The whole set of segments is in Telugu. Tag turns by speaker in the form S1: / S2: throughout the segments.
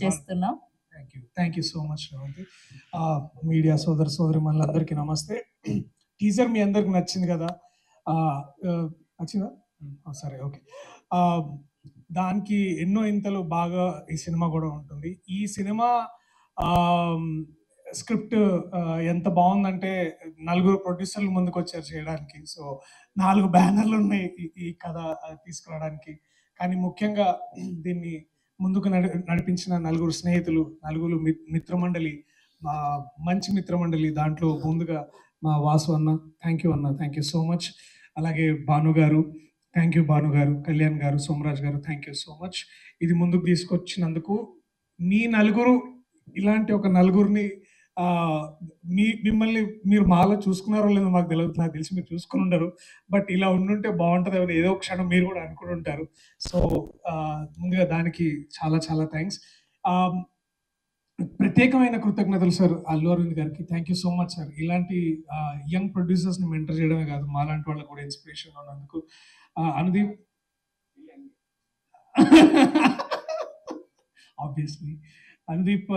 S1: చేస్తున్నాం.
S2: Thank you so much Revanthi. Media సోదరి మనందరికీ నమస్తే. టీజర్ మీ అందరికి నచ్చింది కదా? నచ్చిందా? సరే, ఓకే. దానికి ఎన్నో ఇంతలు బాగా ఈ సినిమా కూడా ఉంటుంది. ఈ సినిమా స్క్రిప్ట్ ఎంత బాగుందంటే నలుగురు ప్రొడ్యూసర్లు ముందుకు వచ్చారు చేయడానికి. సో 4 బ్యానర్లు ఉన్నాయి ఈ కథ తీసుకురావడానికి. కానీ ముఖ్యంగా దీన్ని ముందుకు నడిపించిన నలుగురు స్నేహితులు, నలుగురు మిత్రమండలి, మంచి మిత్రమండలి. దాంట్లో ముందుగా మా వాసు అన్న, థ్యాంక్ యూ అన్న, థ్యాంక్ యూ సో మచ్. అలాగే భాను గారు, థ్యాంక్ యూ భాను గారు. కళ్యాణ్ గారు, సోమరాజ్ గారు, థ్యాంక్ యూ సో మచ్. ఇది ముందుకు తీసుకొచ్చినందుకు. మీ నలుగురు ఇలాంటి ఒక నలుగురిని మిమ్మల్ని మీరు మాలో చూసుకున్నారో లేదో మాకు తెలియదు, నాకు తెలిసి మీరు చూసుకుని ఉండరు. బట్ ఇలా ఉండుంటే బాగుంటుంది అని ఏదో క్షణం మీరు కూడా అనుకుని ఉంటారు. సో ముందుగా దానికి చాలా చాలా థ్యాంక్స్. ప్రత్యేకమైన కృతజ్ఞతలు సార్ అల్లు అరవింద్ గారికి. Thank you so much sir. ఇలాంటి యంగ్ ప్రొడ్యూసర్స్ని మెంటర్ చేయడమే కాదు, మాలాంటి వాళ్ళకి కూడా ఇన్స్పిరేషన్ ఉన్నందుకు. అనుదీప్ ఆబ్వియస్లీ అనుదీప్,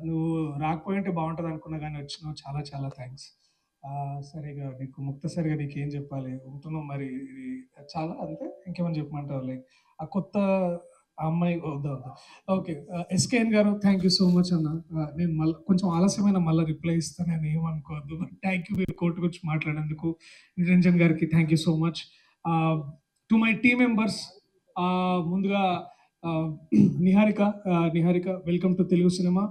S2: నువ్వు రాకపోయింటే బాగుంటుంది అనుకున్నా కానీ వచ్చినావు. చాలా చాలా థ్యాంక్స్. సరిగా నీకు ముక్తసరిగా నీకు ఏం చెప్పాలి, ఉంటున్నావు మరి. ఇది చాలా అంతే, ఇంకేమైనా చెప్పమంటావు? లైక్ ఆ కొత్త అమ్మాయి వద్దా? ఓకే. ఎస్కేఎన్ గారు, థ్యాంక్ యూ సో మచ్ అన్న. నేను మళ్ళీ కొంచెం ఆలస్యమైన మళ్ళీ రిప్లై ఇస్తాను, నేను ఏమనుకోవద్దు. బట్ థ్యాంక్ యూ, మీరు కోర్టు గురించి మాట్లాడేందుకు. నిరంజన్ గారికి thank you so much. To my team members, ముందుగా Niharika, welcome to Telugu cinema.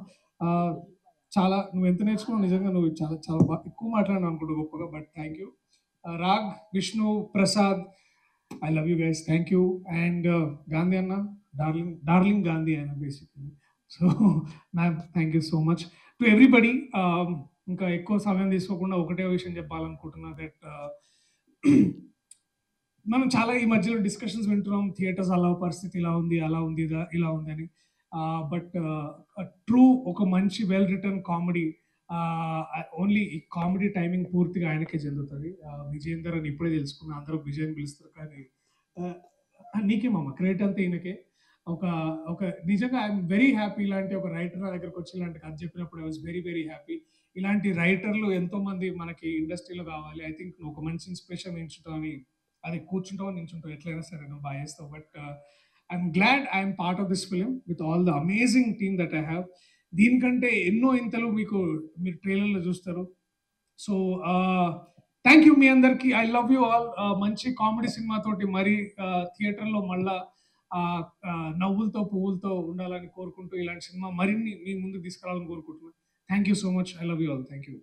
S2: చాలా నువ్వు ఎంత నేర్చుకున్నావు నిజంగా. నువ్వు చాలా చాలా బాగా ఎక్కువ మాట్లాడినావు అనుకుంటా, గొప్పగా. But thank you. Raag, Vishnu, Prasad, I love you guys, thank you. And Gandhi అన్న, డార్లింగ్ గాంధీ అన్న basically. So ma'am, thank you so much to everybody. ఇంకా ఎక్కువ సమయం తీసుకోకుండా ఒకటే విషయం చెప్పాలనుకుంటున్నా. దట్ మనం చాలా ఈ మధ్యలో డిస్కషన్స్ వింటున్నాం, థియేటర్స్ అలా పరిస్థితి ఇలా ఉంది, అలా ఉంది, ఇలా ఉంది అని. బట్ ట్రూ ఒక మంచి వెల్ రిటర్న్ కామెడీ, ఓన్లీ ఈ కామెడీ టైమింగ్ పూర్తిగా ఆయనకే చెందుతుంది. విజయేందర్ అని ఇప్పుడే తెలుసుకున్నా, అందరూ విజయ్ అని పిలుస్తారు, కానీ నీకేమమ్మా క్రెడిట్ అంతా ఈయనకే. ఒక నిజంగా ఐఎమ్ వెరీ హ్యాపీ. ఇలాంటి ఒక రైటర్ నా దగ్గరకు వచ్చి ఇలాంటి కథ చెప్పినప్పుడు I was very very happy. ఇలాంటి రైటర్లు ఎంతో మంది మనకి ఇండస్ట్రీలో కావాలి. ఐ థింక్ నువ్వు ఒక మంచి ఇన్స్పిరేషన్ ఎంచుతావు అని, అది కూర్చుంటావు నించుంటావు ఎట్లయినా సరే నువ్వు బాగా చేస్తావు. But I'm glad I'm part of this film with all the amazing team that I have. దీనికంటే ఎన్నో ఇంతలు మీరు ట్రైలర్లో చూస్తారు. సో థ్యాంక్ యూ మీ అందరికి. I love you all. మంచి కామెడీ సినిమా తోటి మరి థియేటర్లో మళ్ళా నవ్వులతో పువ్వులతో ఉండాలని కోరుకుంటూ, ఇలాంటి సినిమా మరిన్ని మీ ముందుకు తీసుకురావాలని కోరుకుంటున్నాను. Thank you so much. I love you all. Thank you.